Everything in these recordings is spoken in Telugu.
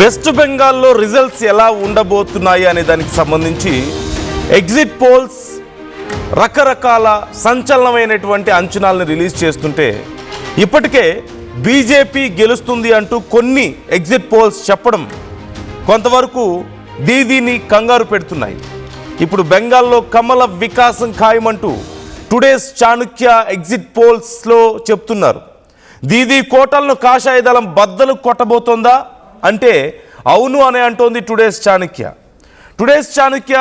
వెస్ట్ బెంగాల్లో రిజల్ట్స్ ఎలా ఉండబోతున్నాయి అనే దానికి సంబంధించి ఎగ్జిట్ పోల్స్ రకరకాల సంచలనమైనటువంటి అంచనాలను రిలీజ్ చేస్తుంటే ఇప్పటికే బీజేపీ గెలుస్తుంది అంటూ కొన్ని ఎగ్జిట్ పోల్స్ చెప్పడం కొంతవరకు దీదీని కంగారు పెడుతున్నాయి. ఇప్పుడు బెంగాల్లో కమల వికాసం ఖాయమంటూ టుడేస్ చాణుక్య ఎగ్జిట్ పోల్స్లో చెప్తున్నారు. దీదీ కోటలను కాషాయ దళం బద్దలు కొట్టబోతోందా అంటే అవును అనే అంటోంది టుడేస్ చాణుక్య. టుడేస్ చాణుక్య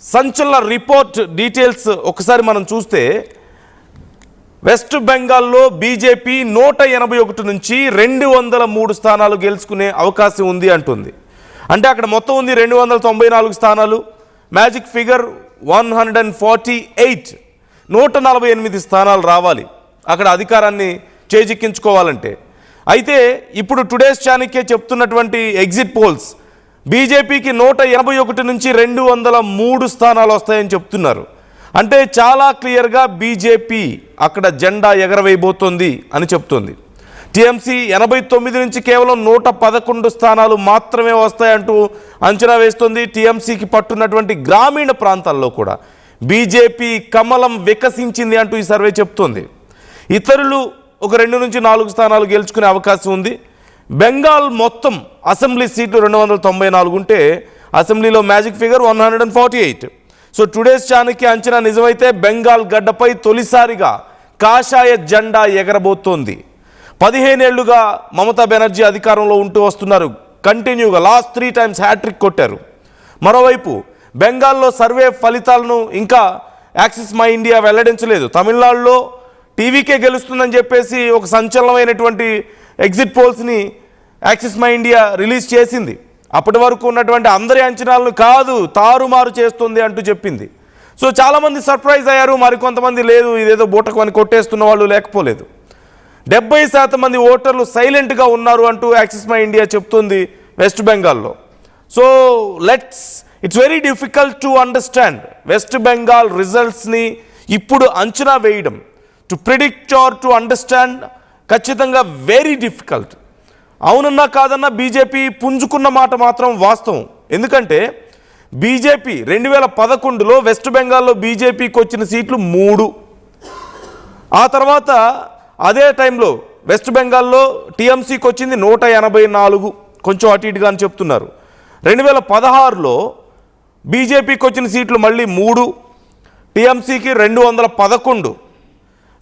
సంచలన రిపోర్ట్ డీటెయిల్స్ ఒకసారి మనం చూస్తే వెస్ట్ బెంగాల్లో బీజేపీ 181 నుంచి 203 స్థానాలు గెలుచుకునే అవకాశం ఉంది అంటుంది. అంటే అక్కడ మొత్తం ఉంది 294 స్థానాలు, మ్యాజిక్ ఫిగర్ 148, 148 స్థానాలు రావాలి అక్కడ అధికారాన్ని చేజిక్కించుకోవాలంటే. అయితే ఇప్పుడు టుడేస్ చాణుక్య చెప్తున్నటువంటి ఎగ్జిట్ పోల్స్ బీజేపీకి 181 నుంచి 203 స్థానాలు వస్తాయని చెప్తున్నారు. అంటే చాలా క్లియర్గా బీజేపీ అక్కడ జెండా ఎగరవేయబోతోంది అని చెప్తోంది. టీఎంసీ 89 నుంచి కేవలం 111 స్థానాలు మాత్రమే వస్తాయంటూ అంచనా వేస్తోంది. టీఎంసీకి పట్టున్నటువంటి గ్రామీణ ప్రాంతాల్లో కూడా బీజేపీ కమలం వికసించింది అంటూ ఈ సర్వే చెప్తోంది. ఇతరులు ఒక 2 నుంచి 4 స్థానాలు గెలుచుకునే అవకాశం ఉంది. బెంగాల్ మొత్తం అసెంబ్లీ సీట్లు 294 ఉంటే అసెంబ్లీలో magic figure 148. So today's Chanakya అంచనా నిజమైతే బెంగాల్ గడ్డపై తొలిసారిగా కాషాయ జెండా ఎగరబోతోంది. 15 ఏళ్లుగా మమతా బెనర్జీ అధికారంలో ఉంటూ వస్తున్నారు. కంటిన్యూగా లాస్ట్ 3 టైమ్స్ హ్యాట్రిక్ కొట్టారు. మరోవైపు బెంగాల్లో సర్వే ఫలితాలను ఇంకా యాక్సిస్ మై ఇండియా వెల్లడించలేదు. తమిళనాడులో టీవీకే గెలుస్తుందని చెప్పేసి ఒక సంచలనమైనటువంటి ఎగ్జిట్ పోల్స్ని యాక్సిస్ మై ఇండియా రిలీజ్ చేసింది. అప్పటి వరకు ఉన్నటువంటి అందరి అంచనాలను కాదు తారుమారు చేస్తుంది అంటూ చెప్పింది. సో చాలామంది సర్ప్రైజ్ అయ్యారు, మరికొంతమంది లేదు ఇదేదో బూటకమని కొట్టేస్తున్న వాళ్ళు లేకపోలేదు. 70% మంది ఓటర్లు సైలెంట్గా ఉన్నారు అంటూ యాక్సిస్ మై ఇండియా చెప్తుంది వెస్ట్ బెంగాల్లో. So it's very difficult to understand West Bengal రిజల్ట్స్ని ఇప్పుడు అంచనా వేయడం, to predict or to understand ఖచ్చితంగా వెరీ డిఫికల్ట్. అవునన్నా కాదన్నా బీజేపీ పుంజుకున్న మాట మాత్రం వాస్తవం. ఎందుకంటే బీజేపీ 2011లో వెస్ట్ బెంగాల్లో బీజేపీకి వచ్చిన సీట్లు 3. ఆ తర్వాత అదే టైంలో వెస్ట్ బెంగాల్లో టీఎంసీకి వచ్చింది 184, కొంచెం అటు ఇటుగా అని చెప్తున్నారు. 2016లో బీజేపీకి వచ్చిన సీట్లు మళ్ళీ 3, టీఎంసీకి 211.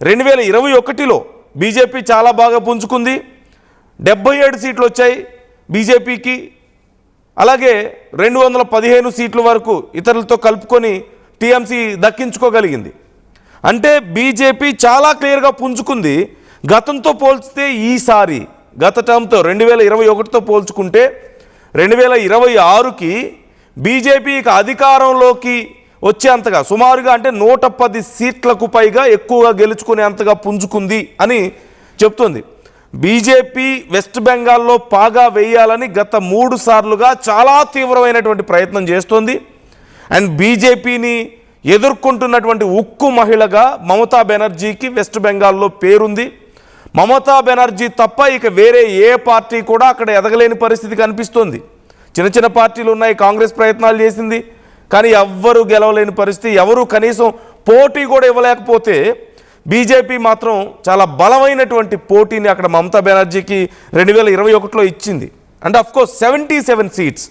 2021లో బీజేపీ చాలా బాగా పుంజుకుంది, 77 సీట్లు వచ్చాయి బీజేపీకి. అలాగే 215 సీట్ల వరకు ఇతరులతో కలుపుకొని టీఎంసీ దక్కించుకోగలిగింది. అంటే బీజేపీ చాలా క్లియర్గా పుంజుకుంది. గతంతో పోల్చితే ఈసారి గత టర్మ్తో 2021తో పోల్చుకుంటే 2026కి బీజేపీకి అధికారంలోకి వచ్చేంతగా సుమారుగా అంటే 110 సీట్లకు పైగా ఎక్కువగా గెలుచుకునేంతగా పుంజుకుంది అని చెప్తుంది. బీజేపీ వెస్ట్ బెంగాల్లో పాగా వేయాలని గత 3 సార్లుగా చాలా తీవ్రమైనటువంటి ప్రయత్నం చేస్తోంది. అండ్ బీజేపీని ఎదుర్కొంటున్నటువంటి ఉక్కు మహిళగా మమతా బెనర్జీకి వెస్ట్ బెంగాల్లో పేరుంది. మమతా బెనర్జీ తప్ప ఇక వేరే ఏ పార్టీ కూడా అక్కడ ఎదగలేని పరిస్థితి కనిపిస్తోంది. చిన్న చిన్న పార్టీలు ఉన్నాయి, కాంగ్రెస్ ప్రయత్నాలు చేసింది కానీ ఎవ్వరూ గెలవలేని పరిస్థితి, ఎవరు కనీసం పోటీ కూడా ఇవ్వలేకపోతే బీజేపీ మాత్రం చాలా బలమైనటువంటి పోటీని అక్కడ మమతా బెనర్జీకి 2021లో ఇచ్చింది. అంటే అఫ్కోర్స్ 77 సీట్స్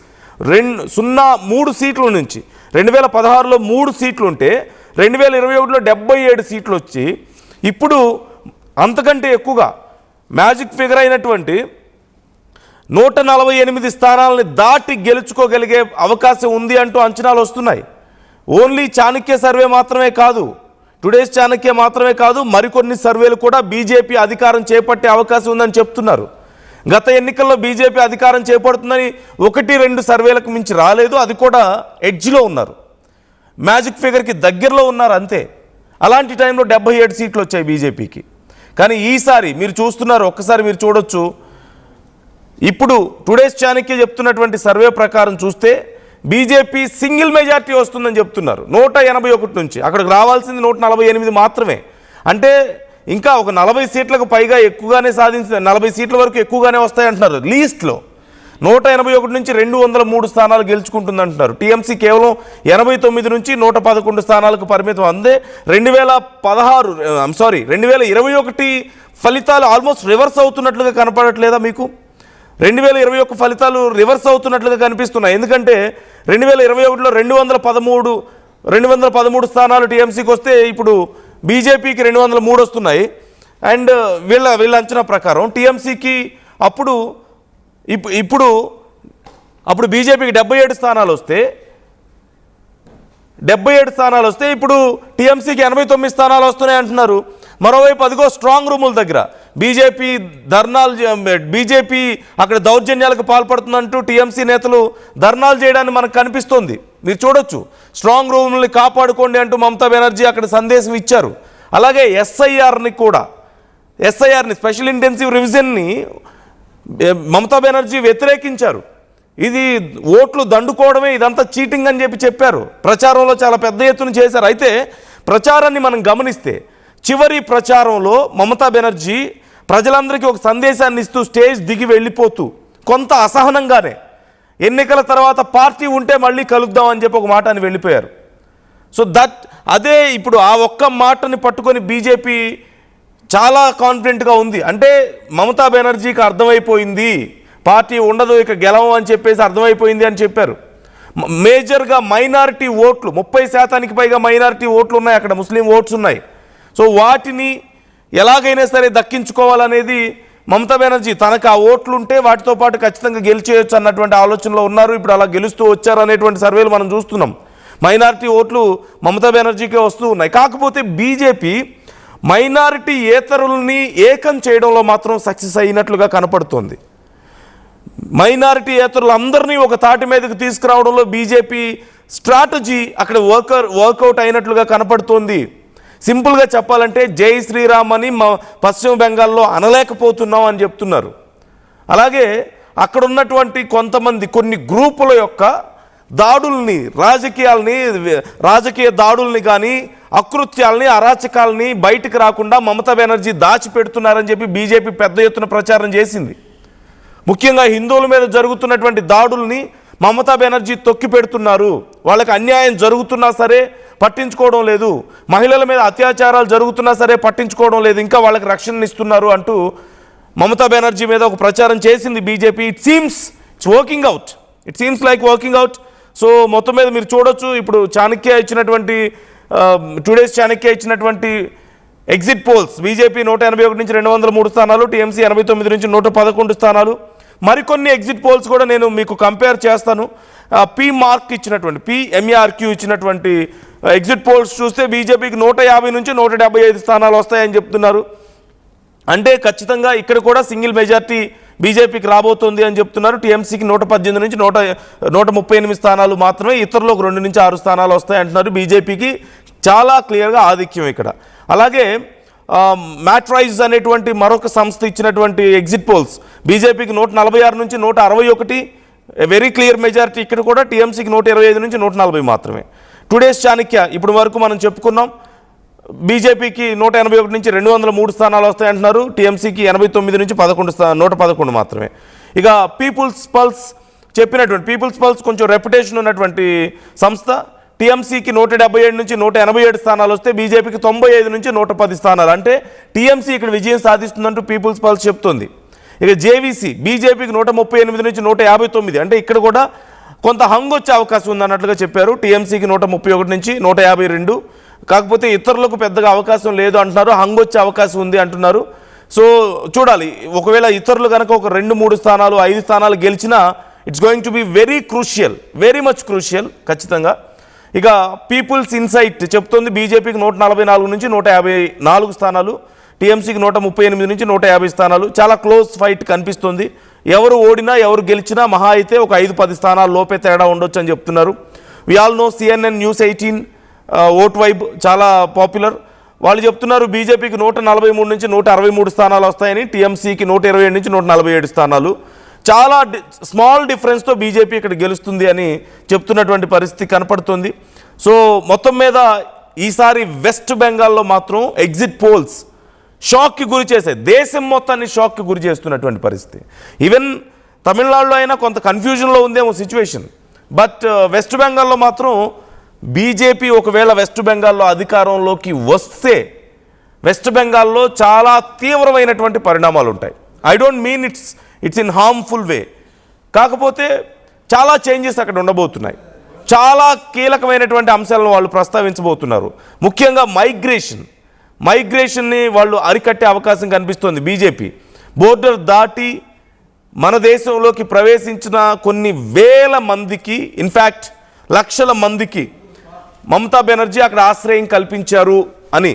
3 సీట్ల నుంచి 2016లో 3 సీట్లు ఉంటే 2021లో 77 సీట్లు వచ్చి ఇప్పుడు అంతకంటే ఎక్కువగా మ్యాజిక్ ఫిగర్ అయినటువంటి 148 స్థానాలని దాటి గెలుచుకోగలిగే అవకాశం ఉంది అంటూ అంచనాలు వస్తున్నాయి. ఓన్లీ చాణుక్య సర్వే మాత్రమే కాదు, టుడేస్ చాణుక్య మాత్రమే కాదు, మరికొన్ని సర్వేలు కూడా బీజేపీ అధికారం చేపట్టే అవకాశం ఉందని చెప్తున్నారు. గత ఎన్నికల్లో బీజేపీ అధికారం చేపడుతుందని 1-2 సర్వేలకు మించి రాలేదు, అది కూడా ఎడ్జ్లో ఉన్నారు, మ్యాజిక్ ఫిగర్కి దగ్గరలో ఉన్నారు అంతే. అలాంటి టైంలో 77 సీట్లు వచ్చాయి బీజేపీకి. కానీ ఈసారి మీరు చూస్తున్నారు, ఒక్కసారి మీరు చూడొచ్చు. ఇప్పుడు టుడేస్ చాణుక్య చెప్తున్నటువంటి సర్వే ప్రకారం చూస్తే బీజేపీ సింగిల్ మెజార్టీ వస్తుందని చెప్తున్నారు. 181 నుంచి అక్కడికి రావాల్సింది 148 మాత్రమే. అంటే ఇంకా ఒక 40 సీట్లకు పైగా ఎక్కువగానే సాధించిన 40 సీట్ల వరకు ఎక్కువగానే వస్తాయంటున్నారు లీస్ట్లో. 181 నుంచి 203 స్థానాలు గెలుచుకుంటుంది అంటున్నారు. టీఎంసీ కేవలం 89 నుంచి 111 స్థానాలకు పరిమితం. అందే 2021 ఫలితాలు ఆల్మోస్ట్ రివర్స్ అవుతున్నట్లుగా కనపడట్లేదా మీకు? 2021 ఫలితాలు రివర్స్ అవుతున్నట్లుగా కనిపిస్తున్నాయి. ఎందుకంటే 2021లో 213 స్థానాలు టీఎంసీకి వస్తే ఇప్పుడు బీజేపీకి 203 వస్తున్నాయి. అండ్ వీళ్ళ అంచనా ప్రకారం టీఎంసీకి అప్పుడు బీజేపీకి 77 స్థానాలు వస్తే ఇప్పుడు టీఎంసీకి 89 స్థానాలు వస్తున్నాయి అంటున్నారు. మరోవైపు అదిగో స్ట్రాంగ్ రూముల దగ్గర బీజేపీ అక్కడ దౌర్జన్యాలకు పాల్పడుతుందంటూ టీఎంసీ నేతలు ధర్నాలు చేయడానికి మనకు కనిపిస్తోంది. మీరు చూడొచ్చు, స్ట్రాంగ్ రూమ్ని కాపాడుకోండి అంటూ మమతా బెనర్జీ అక్కడ సందేశం ఇచ్చారు. అలాగే ఎస్ఐఆర్ని స్పెషల్ ఇంటెన్సివ్ రివిజన్ని మమతా బెనర్జీ వ్యతిరేకించారు. ఇది ఓట్లు దండుకోవడమే, ఇదంతా చీటింగ్ అని చెప్పారు. ప్రచారంలో చాలా పెద్ద ఎత్తున చేశారు. అయితే ప్రచారాన్ని మనం గమనిస్తే చివరి ప్రచారంలో మమతా బెనర్జీ ప్రజలందరికీ ఒక సందేశాన్ని ఇస్తూ స్టేజ్ దిగి వెళ్ళిపోతూ కొంత అసహనంగానే ఎన్నికల తర్వాత పార్టీ ఉంటే మళ్ళీ కలుద్దాం అని చెప్పి ఒక మాట అని వెళ్ళిపోయారు. సో అదే ఇప్పుడు ఆ ఒక్క మాటని పట్టుకొని బీజేపీ చాలా కాన్ఫిడెంట్గా ఉంది. అంటే మమతా బెనర్జీకి అర్థమైపోయింది, పార్టీ ఉండదు, ఇక గెలవం అని చెప్పేసి అర్థమైపోయింది అని చెప్పారు. మేజర్గా మైనారిటీ ఓట్లు 30% పైగా మైనారిటీ ఓట్లు ఉన్నాయి, అక్కడ ముస్లిం ఓట్స్ ఉన్నాయి. సో వాటిని ఎలాగైనా సరే దక్కించుకోవాలనేది మమతా బెనర్జీ, తనకు ఆ ఓట్లు ఉంటే వాటితో పాటు ఖచ్చితంగా గెలిచేయచ్చు అన్నటువంటి ఆలోచనలో ఉన్నారు. ఇప్పుడు అలా గెలుస్తూ వచ్చారు అనేటువంటి సర్వేలు మనం చూస్తున్నాం. మైనారిటీ ఓట్లు మమతా బెనర్జీకే వస్తూ ఉన్నాయి. కాకపోతే బీజేపీ మైనారిటీ ఏతరుల్ని ఏకం చేయడంలో మాత్రం సక్సెస్ అయినట్లుగా కనపడుతోంది. మైనారిటీ ఏతరులందరినీ ఒక తాటి మీదకి తీసుకురావడంలో బీజేపీ స్ట్రాటజీ అక్కడ వర్కౌట్ అయినట్లుగా కనపడుతోంది. సింపుల్గా చెప్పాలంటే జై శ్రీరామ్ అని పశ్చిమ బెంగాల్లో అనలేకపోతున్నాం అని చెప్తున్నారు. అలాగే అక్కడ ఉన్నటువంటి కొన్ని గ్రూపుల యొక్క దాడుల్ని, రాజకీయ దాడుల్ని కానీ అకృత్యాలని, అరాచకాలని బయటకు రాకుండా మమతా బెనర్జీ దాచిపెడుతున్నారని చెప్పి బీజేపీ పెద్ద ఎత్తున ప్రచారం చేసింది. ముఖ్యంగా హిందువుల మీద జరుగుతున్నటువంటి దాడుల్ని మమతా బెనర్జీ తొక్కి పెడుతున్నారు. వాళ్ళకి అన్యాయం జరుగుతున్నా సరే పట్టించుకోవడం లేదు, మహిళల మీద అత్యాచారాలు జరుగుతున్నా సరే పట్టించుకోవడం లేదు, ఇంకా వాళ్ళకి రక్షణ ఇస్తున్నారు అంటూ మమతా బెనర్జీ మీద ఒక ప్రచారం చేసింది BJP. It seems like working out. So మొత్తం మీద మీరు చూడొచ్చు, ఇప్పుడు టుడేస్ చాణక్య ఇచ్చినటువంటి ఎగ్జిట్ పోల్స్ బీజేపీ 181 నుంచి 203 స్థానాలు, టీఎంసీ 89 నుంచి 111 స్థానాలు. మరికొన్ని ఎగ్జిట్ పోల్స్ కూడా నేను మీకు కంపేర్ చేస్తాను. PMARQ ఇచ్చినటువంటి ఎగ్జిట్ పోల్స్ చూస్తే బీజేపీకి 150 నుంచి 175 స్థానాలు వస్తాయని చెప్తున్నారు. అంటే ఖచ్చితంగా ఇక్కడ కూడా సింగిల్ మెజార్టీ బీజేపీకి రాబోతోంది అని చెప్తున్నారు. టీఎంసీకి 118 నుంచి 138 స్థానాలు మాత్రమే, ఇతరులకు 2 నుంచి 6 స్థానాలు వస్తాయి అంటున్నారు. బీజేపీకి చాలా క్లియర్గా ఆధిక్యం ఇక్కడ. అలాగే మ్యాట్రైజ్ అనేటువంటి మరొక సంస్థ ఇచ్చినటువంటి ఎగ్జిట్ పోల్స్ బీజేపీకి 146 నుంచి 161, వెరీ క్లియర్ మెజారిటీ. ఇక్కడ కూడా టీఎంసీకి 125 నుంచి 140 మాత్రమే. టుడేస్ చాణక్య ఇప్పుడు వరకు మనం చెప్పుకున్నాం, బీజేపీకి 181 నుంచి 203 స్థానాలు వస్తాయంటున్నారు, టీఎంసీకి 89 నుంచి 111 మాత్రమే. ఇక పీపుల్స్ పల్స్ కొంచెం రెప్యుటేషన్ ఉన్నటువంటి సంస్థ. టీఎంసీకి 177 నుంచి 187 స్థానాలు వస్తే బీజేపీకి 95 నుంచి 110 స్థానాలు. అంటే టీఎంసీ ఇక్కడ విజయం సాధిస్తుందంటూ పీపుల్స్ పల్స్ చెప్తుంది. ఇక జేవీసీ బీజేపీకి 138 నుంచి 159, అంటే ఇక్కడ కూడా కొంత హంగ్ వచ్చే అవకాశం ఉందన్నట్లుగా చెప్పారు. టీఎంసీకి 131 నుంచి 152, కాకపోతే ఇతరులకు పెద్దగా అవకాశం లేదు అంటున్నారు, హంగ్ వచ్చే అవకాశం ఉంది అంటున్నారు. సో చూడాలి, ఒకవేళ ఇతరులు కనుక ఒక 2-3 స్థానాలు 5 స్థానాలు గెలిచినా it's going to be very much crucial ఖచ్చితంగా. ఇక పీపుల్స్ ఇన్సైట్ చెప్తుంది బీజేపీకి 144 నుంచి 154 స్థానాలు, టీఎంసీకి 138 నుంచి 150 స్థానాలు. చాలా క్లోజ్ ఫైట్ కనిపిస్తుంది. ఎవరు ఓడినా ఎవరు గెలిచినా మహా అయితే ఒక 5-10 స్థానాల లోపే తేడా ఉండొచ్చు అని చెప్తున్నారు. We all know CNN News 18 vote vibe చాలా పాపులర్. వాళ్ళు చెప్తున్నారు బీజేపీకి 143 నుంచి 163 స్థానాలు వస్తాయని, టీఎంసీకి 127 నుంచి 147 స్థానాలు. చాలా స్మాల్ డిఫరెన్స్తో బీజేపీ ఇక్కడ గెలుస్తుంది అని చెప్తున్నటువంటి పరిస్థితి కనపడుతుంది. సో మొత్తం మీద ఈసారి వెస్ట్ బెంగాల్లో మాత్రం ఎగ్జిట్ పోల్స్ షాక్కి గురి చేశాయి, దేశం మొత్తాన్ని షాక్కి గురి చేస్తున్నటువంటి పరిస్థితి. ఈవెన్ తమిళనాడులో అయినా కొంత కన్ఫ్యూజన్లో ఉందేమో సిచ్యువేషన్. బట్ వెస్ట్ బెంగాల్లో మాత్రం బీజేపీ ఒకవేళ వెస్ట్ బెంగాల్లో అధికారంలోకి వస్తే వెస్ట్ బెంగాల్లో చాలా తీవ్రమైనటువంటి పరిణామాలు ఉంటాయి. I don't mean it's in harmful way. కాకపోతే చాలా చేంజెస్ అక్కడ ఉండబోతున్నాయి. చాలా కీలకమైనటువంటి అంశాలను వాళ్ళు ప్రస్తావించబోతున్నారు. ముఖ్యంగా మైగ్రేషన్ని వాళ్ళు అరికట్టే అవకాశం కనిపిస్తోంది. బీజేపీ బోర్డర్ దాటి మన దేశంలోకి ప్రవేశించిన కొన్ని వేల మందికి, ఇన్ఫ్యాక్ట్ లక్షల మందికి మమతా బెనర్జీ అక్కడ ఆశ్రయం కల్పించారు అని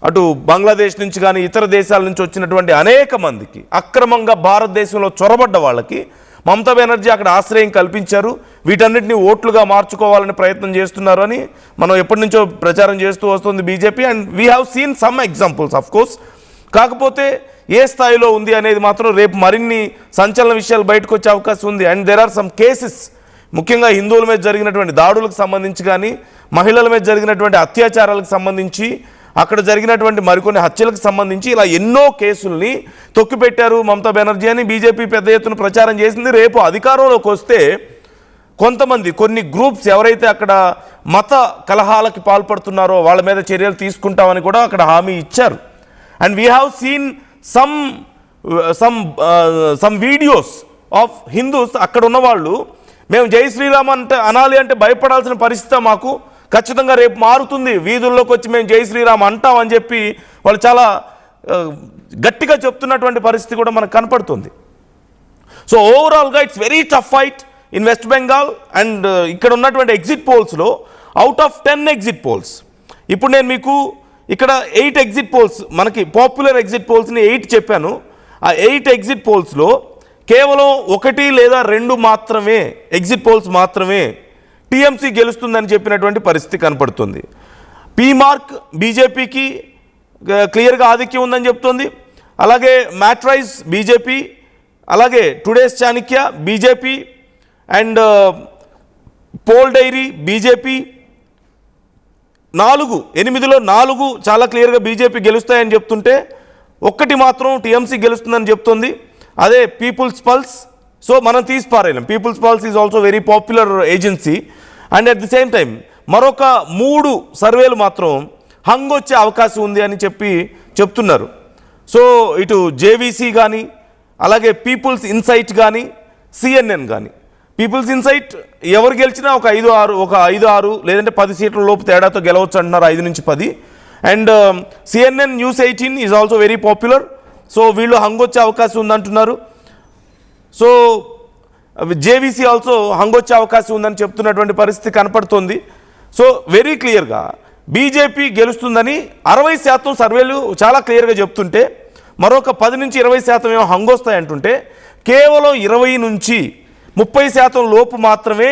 అటు బంగ్లాదేశ్ నుంచి కానీ ఇతర దేశాల నుంచి వచ్చినటువంటి అనేక మందికి అక్రమంగా భారతదేశంలో చొరబడ్డ వాళ్ళకి మమతా బెనర్జీ అక్కడ ఆశ్రయం కల్పించారు. వీటన్నిటిని ఓట్లుగా మార్చుకోవాలని ప్రయత్నం చేస్తున్నారు అని మనం ఎప్పటి నుంచో ప్రచారం చేస్తూ వస్తుంది BJP. And we have seen some examples of course. కాకపోతే ఏ స్థాయిలో ఉంది అనేది మాత్రం రేపు మరిన్ని సంచలన విషయాలు బయటకు వచ్చే అవకాశం ఉంది. And there are some cases, ముఖ్యంగా హిందువుల మీద జరిగినటువంటి దాడులకు సంబంధించి కానీ మహిళల మీద జరిగినటువంటి అత్యాచారాలకు సంబంధించి అక్కడ జరిగినటువంటి మరికొన్ని హత్యలకు సంబంధించి ఇలా ఎన్నో కేసుల్ని తొక్కిపెట్టారు మమతా బెనర్జీ అని బీజేపీ పెద్ద ఎత్తున ప్రచారం చేసింది. రేపు అధికారంలోకి వస్తే కొన్ని గ్రూప్స్ ఎవరైతే అక్కడ మత కలహాలకి పాల్పడుతున్నారో వాళ్ళ మీద చర్యలు తీసుకుంటామని కూడా అక్కడ హామీ ఇచ్చారు. And we have seen some videos of Hindus అక్కడ ఉన్నవాళ్ళు మేము జై శ్రీరామ్ అనాలి అంటే భయపడాల్సిన పరిస్థితి మాకు ఖచ్చితంగా రేపు మారుతుంది, వీధుల్లోకి వచ్చి మేము జై శ్రీరామ్ అంటామని చెప్పి వాళ్ళు చాలా గట్టిగా చెప్తున్నటువంటి పరిస్థితి కూడా మనకు కనపడుతుంది. సో ఓవరాల్గా it's very tough fight in West Bengal. And ఇక్కడ ఉన్నటువంటి ఎగ్జిట్ పోల్స్లో అవుట్ ఆఫ్ 10 ఎగ్జిట్ పోల్స్, ఇప్పుడు నేను మీకు ఇక్కడ 8 ఎగ్జిట్ పోల్స్, మనకి పాపులర్ ఎగ్జిట్ పోల్స్ని 8 చెప్పాను. ఆ 8 ఎగ్జిట్ పోల్స్లో కేవలం 1 లేదా 2 మాత్రమే ఎగ్జిట్ పోల్స్ మాత్రమే టీఎంసీ గెలుస్తుందని చెప్పినటువంటి పరిస్థితి కనపడుతుంది. పీమార్క్ బీజేపీకి క్లియర్గా ఆధిక్యం ఉందని చెప్తుంది. అలాగే మ్యాట్రైజ్ బీజేపీ, అలాగే Today's Chanakya BJP, and Poll Diary BJP. 8లో 4 చాలా క్లియర్గా బీజేపీ గెలుస్తాయని చెప్తుంటే 1 మాత్రం టీఎంసీ గెలుస్తుందని చెప్తుంది. అదే పీపుల్స్ పల్స్. సో మనం తీసి పారేయలేం. People's Pulse is also very popular agency. And at the same time మరొక 3 సర్వేలు మాత్రం హంగ్ వచ్చే అవకాశం ఉంది అని చెప్తున్నారు. సో ఇటు జేవీసీ కానీ, అలాగే పీపుల్స్ ఇన్సైట్ కానీ, సిఎన్ఎన్ కానీ. పీపుల్స్ ఇన్సైట్ ఎవరు గెలిచినా ఒక 5-6 లేదంటే 10 సీట్ల లోపు తేడాతో గెలవచ్చు అంటున్నారు, 5 నుంచి 10. And CNN news 18 is also very popular. So వీళ్ళు హంగ్ వచ్చే అవకాశం ఉందంటున్నారు. సో జేవీసీ ఆల్సో హంగ్ వచ్చే అవకాశం ఉందని చెప్తున్నటువంటి పరిస్థితి కనపడుతుంది. సో వెరీ క్లియర్గా బీజేపీ గెలుస్తుందని 60% సర్వేలు చాలా క్లియర్గా చెప్తుంటే మరొక 10 నుంచి 20% ఏమో హంగ్ వస్తాయి అంటుంటే కేవలం 20 నుంచి 30% లోపు మాత్రమే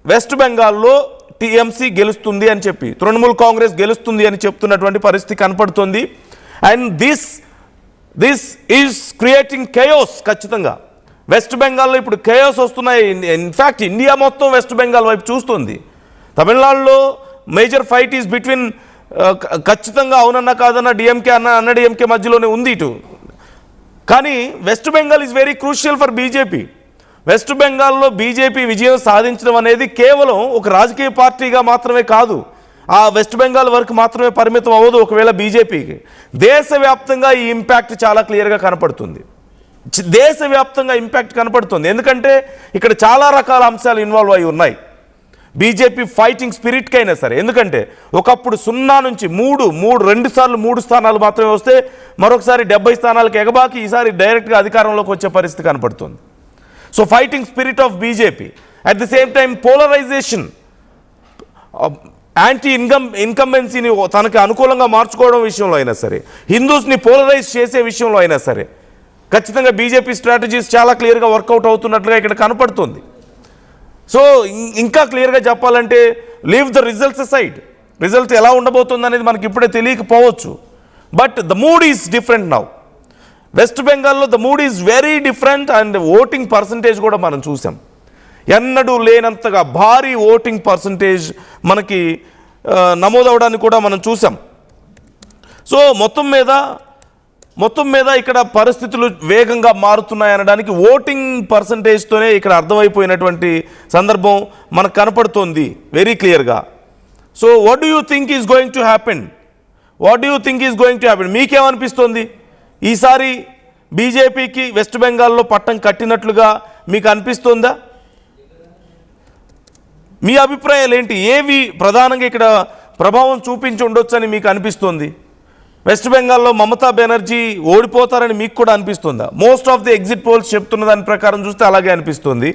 వెస్ట్ బెంగాల్లో టీఎంసీ గెలుస్తుంది అని చెప్పి, తృణమూల్ కాంగ్రెస్ గెలుస్తుంది అని చెప్తున్నటువంటి పరిస్థితి కనపడుతుంది. And this is creating chaos. ఖచ్చితంగా వెస్ట్ బెంగాల్లో ఇప్పుడు కేయోస్ వస్తున్నాయి. ఇన్ఫ్యాక్ట్ ఇండియా మొత్తం వెస్ట్ బెంగాల్ వైపు చూస్తుంది. తమిళనాడులో మేజర్ ఫైట్ ఈజ్ బిట్వీన్, ఖచ్చితంగా అవునన్నా కాదన్నా డిఎంకే అన్న డిఎంకే మధ్యలోనే ఉంది ఇటు. కానీ west Bengal is very crucial for BJP. West బెంగాల్లో బీజేపీ విజయం సాధించడం అనేది కేవలం ఒక రాజకీయ పార్టీగా మాత్రమే కాదు, ఆ వెస్ట్ బెంగాల్ వరకు మాత్రమే పరిమితం అవ్వదు. ఒకవేళ బీజేపీకి దేశవ్యాప్తంగా ఈ ఇంపాక్ట్ చాలా క్లియర్గా కనపడుతుంది. దేశవ్యాప్తంగా ఇంపాక్ట్ కనపడుతుంది. ఎందుకంటే ఇక్కడ చాలా రకాల అంశాలు ఇన్వాల్వ్ అయి ఉన్నాయి బీజేపీ ఫైటింగ్ స్పిరిట్కి అయినా సరే. ఎందుకంటే ఒకప్పుడు 0 నుంచి 2 సార్లు 3 స్థానాలు మాత్రమే వస్తే మరొకసారి 70 స్థానాలకు ఎగబాకి ఈసారి డైరెక్ట్గా అధికారంలోకి వచ్చే పరిస్థితి కనపడుతుంది. So fighting spirit of BJP. At the same time polarisation, anti ఇన్కంబెన్సీని తనకి అనుకూలంగా మార్చుకోవడం విషయంలో అయినా సరే, హిందూస్ని పోలరైజ్ చేసే విషయంలో అయినా సరే ఖచ్చితంగా బీజేపీ స్ట్రాటజీస్ చాలా క్లియర్గా వర్కౌట్ అవుతున్నట్లుగా ఇక్కడ కనపడుతుంది. సో ఇంకా క్లియర్గా చెప్పాలంటే leave the results side, result ఎలా ఉండబోతుంది అనేది మనకి ఇప్పుడే తెలియకపోవచ్చు. But the mood is different now. West బెంగాల్లో the mood is very different. And voting percentage కూడా మనం చూసాం, ఎన్నడూ లేనంతగా భారీ ఓటింగ్ పర్సంటేజ్ మనకి నమోదవడాన్ని కూడా మనం చూసాం. సో మొత్తం మీద మొత్తం మీద ఇక్కడ పరిస్థితులు వేగంగా మారుతున్నాయనడానికి ఓటింగ్ పర్సంటేజ్తోనే ఇక్కడ అర్థమైపోయినటువంటి సందర్భం మనకు కనపడుతోంది వెరీ క్లియర్గా. So what do you think is going to happen? మీకేమనిపిస్తోంది? ఈసారి బీజేపీకి వెస్ట్ బెంగాల్లో పట్టం కట్టినట్లుగా మీకు అనిపిస్తోందా? మీ అభిప్రాయాలు ఏంటి? ఏవి ప్రధానంగా ఇక్కడ ప్రభావం చూపించి ఉండొచ్చని మీకు అనిపిస్తోంది? వెస్ట్ బెంగాల్లో మమతా బెనర్జీ ఓడిపోతారని మీకు కూడా అనిపిస్తుందా? Most of the exit polls చెప్తున్న దాని ప్రకారం చూస్తే అలాగే అనిపిస్తుంది.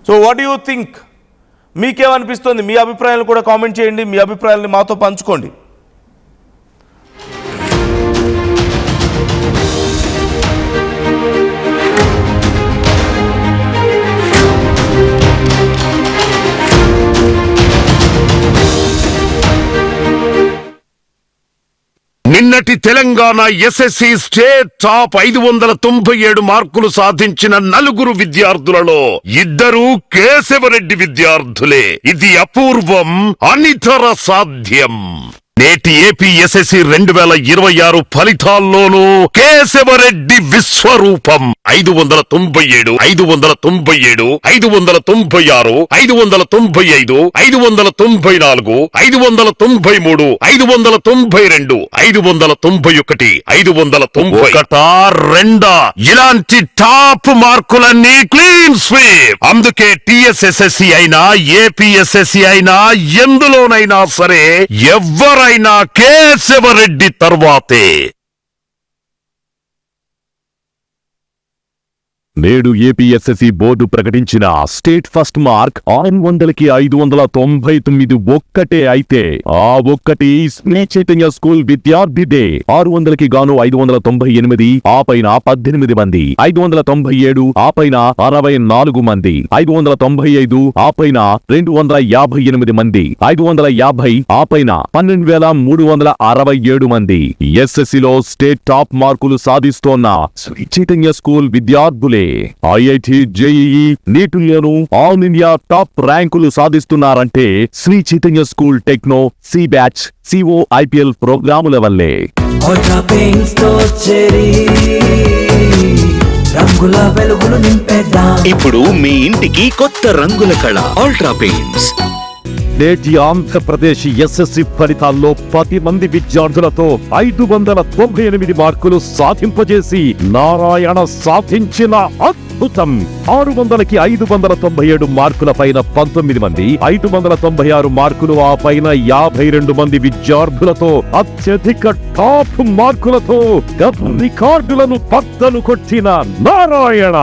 So what you think? మీకేమనిపిస్తుంది? మీ అభిప్రాయాలు కూడా కామెంట్ చేయండి, మీ అభిప్రాయాలని మాతో పంచుకోండి. నిన్నటి తెలంగాణ ఎస్ఎస్సి స్టేట్ టాప్ 597 మార్కులు సాధించిన 4 విద్యార్థులలో 2 కేశవరెడ్డి విద్యార్థులే. ఇది అపూర్వం, అనితర సాధ్యం. నేటి ఏపీ ఎస్ఎస్సి 2026 ఫలితాల్లోనూ కేశవరెడ్డి విశ్వరూపం. 597, 597, 596, 595, 594, 593, 592, 591, 591 ఇలాంటి టాప్ మార్కులన్నీ క్లీన్ స్వీప్. అందుకే టిఎస్ఎస్ఎస్సి అయినా ఏపీఎస్ఎస్సి అయినా ఎందులోనైనా సరే ఎవరైనా కేశవరెడ్డి తర్వాతే. నేడు ఏపీఎస్ఎస్సి బోర్డు ప్రకటించిన స్టేట్ ఫస్ట్ మార్క్ 600కి 599 ఒక్కటే అయితే ఆ ఒక్కటి శ్రీ చైతన్య స్కూల్ విద్యార్థిదే. 600కి గాను 598, ఆ పైన 18 మంది, 597, ఆ పైన 64 మంది, 595, ఆ పైన 258 మంది, 550, ఆ పైన 12,367 మంది ఎస్ఎస్సిలో స్టేట్ టాప్ మార్కులు సాధిస్తోన్న శ్రీ చైతన్య స్కూల్ విద్యార్థులే. ఐఐటి, జేఈఈ, నీటుల్లోనూ ఆల్ ఇండియా టాప్ ర్యాంకులు సాధిస్తున్నారంటే Shri Chaitanya school techno, C batch, CO IPL ప్రోగ్రాముల వల్లే. ఇప్పుడు మీ ఇంటికి కొత్త రంగుల కళ అల్ట్రా పెయింట్స్. నేటి ఆంధ్రప్రదేశ్ ఎస్ఎస్సి ఫలితాల్లో 10 మంది విద్యార్థులతో 598 మార్కులు సాధింపజేసి నారాయణ సాధించిన అద్భుతం. 600కి 597 మార్కుల పైన 19 మంది, 596 మార్కులు, ఆ పైన 52 మంది విద్యార్థులతో అత్యధిక టాప్ మార్కులతో రికార్డులను బద్దలు కొట్టిన నారాయణ.